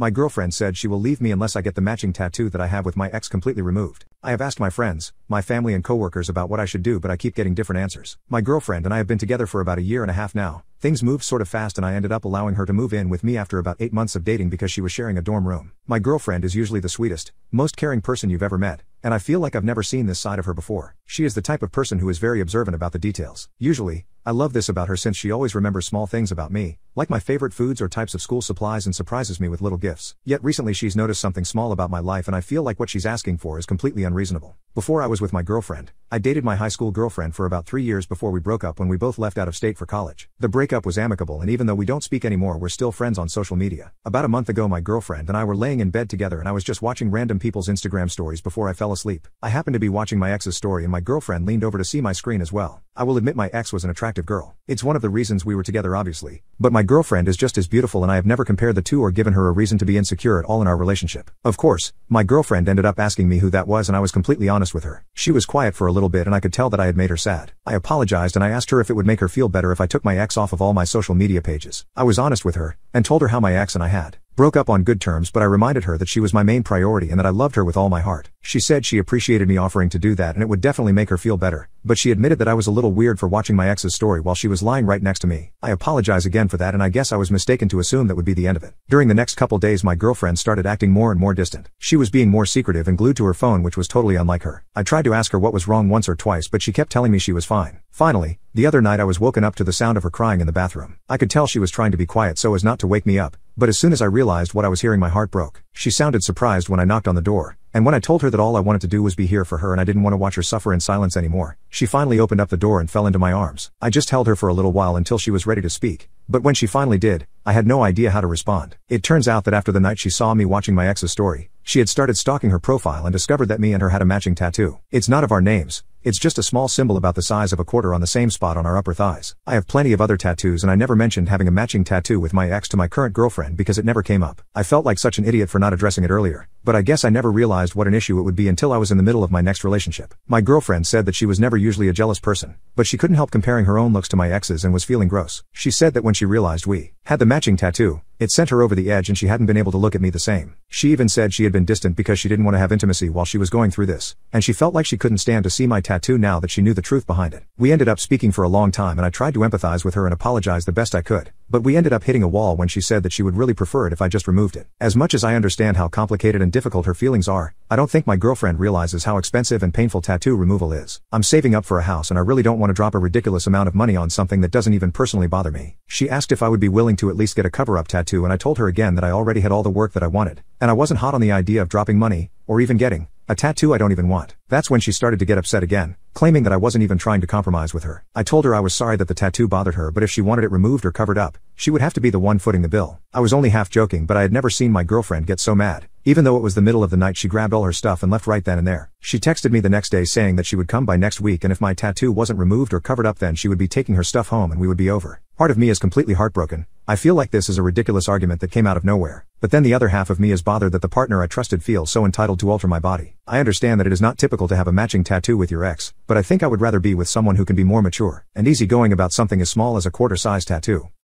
My girlfriend said she will leave me unless I get the matching tattoo that I have with my ex completely removed. I have asked my friends, my family and coworkers about what I should do, but I keep getting different answers. My girlfriend and I have been together for about a year and a half now. Things moved sort of fast and I ended up allowing her to move in with me after about 8 months of dating because she was sharing a dorm room. My girlfriend is usually the sweetest, most caring person you've ever met, and I feel like I've never seen this side of her before. She is the type of person who is very observant about the details. Usually, I love this about her since she always remembers small things about me, like my favorite foods or types of school supplies, and surprises me with little gifts. Yet recently she's noticed something small about my life and I feel like what she's asking for is completely unreasonable. Before I was with my girlfriend, I dated my high school girlfriend for about 3 years before we broke up when we both left out of state for college. The breakup was amicable, and even though we don't speak anymore, we're still friends on social media. About a month ago my girlfriend and I were laying in bed together and I was just watching random people's Instagram stories before I fell asleep. I happened to be watching my ex's story and my girlfriend leaned over to see my screen as well. I will admit my ex was an attractive girl. It's one of the reasons we were together obviously. But my girlfriend is just as beautiful and I have never compared the two or given her a reason to be insecure at all in our relationship. Of course, my girlfriend ended up asking me who that was and I was completely honest with her. She was quiet for a little bit and I could tell that I had made her sad. I apologized and I asked her if it would make her feel better if I took my ex off of all my social media pages. I was honest with her, and told her how my ex and I had broke up on good terms, but I reminded her that she was my main priority and that I loved her with all my heart. She said she appreciated me offering to do that and it would definitely make her feel better, but she admitted that I was a little weird for watching my ex's story while she was lying right next to me. I apologize again for that and I guess I was mistaken to assume that would be the end of it. During the next couple days my girlfriend started acting more and more distant. She was being more secretive and glued to her phone, which was totally unlike her. I tried to ask her what was wrong once or twice, but she kept telling me she was fine. Finally, the other night I was woken up to the sound of her crying in the bathroom. I could tell she was trying to be quiet so as not to wake me up, but as soon as I realized what I was hearing my heart broke. She sounded surprised when I knocked on the door, and when I told her that all I wanted to do was be here for her and I didn't want to watch her suffer in silence anymore, she finally opened up the door and fell into my arms. I just held her for a little while until she was ready to speak, but when she finally did, I had no idea how to respond. It turns out that after the night she saw me watching my ex's story, she had started stalking her profile and discovered that me and her had a matching tattoo. It's not of our names. It's just a small symbol about the size of a quarter on the same spot on our upper thighs. I have plenty of other tattoos and I never mentioned having a matching tattoo with my ex to my current girlfriend because it never came up. I felt like such an idiot for not addressing it earlier, but I guess I never realized what an issue it would be until I was in the middle of my next relationship. My girlfriend said that she was never usually a jealous person, but she couldn't help comparing her own looks to my ex's and was feeling gross. She said that when she realized we had the matching tattoo, it sent her over the edge and she hadn't been able to look at me the same. She even said she had been distant because she didn't want to have intimacy while she was going through this, and she felt like she couldn't stand to see my tattoo now that she knew the truth behind it. We ended up speaking for a long time and I tried to empathize with her and apologize the best I could, but we ended up hitting a wall when she said that she would really prefer it if I just removed it. As much as I understand how complicated and difficult her feelings are, I don't think my girlfriend realizes how expensive and painful tattoo removal is. I'm saving up for a house and I really don't want to drop a ridiculous amount of money on something that doesn't even personally bother me. She asked if I would be willing to at least get a cover-up tattoo and I told her again that I already had all the work that I wanted, and I wasn't hot on the idea of dropping money, or even getting a tattoo I don't even want. That's when she started to get upset again, claiming that I wasn't even trying to compromise with her. I told her I was sorry that the tattoo bothered her, but if she wanted it removed or covered up, she would have to be the one footing the bill. I was only half joking, but I had never seen my girlfriend get so mad. Even though it was the middle of the night, she grabbed all her stuff and left right then and there. She texted me the next day saying that she would come by next week and if my tattoo wasn't removed or covered up then she would be taking her stuff home and we would be over. Part of me is completely heartbroken. I feel like this is a ridiculous argument that came out of nowhere. But then the other half of me is bothered that the partner I trusted feels so entitled to alter my body. I understand that it is not typical to have a matching tattoo with your ex, but I think I would rather be with someone who can be more mature and easygoing about something as small as a quarter-size tattoo.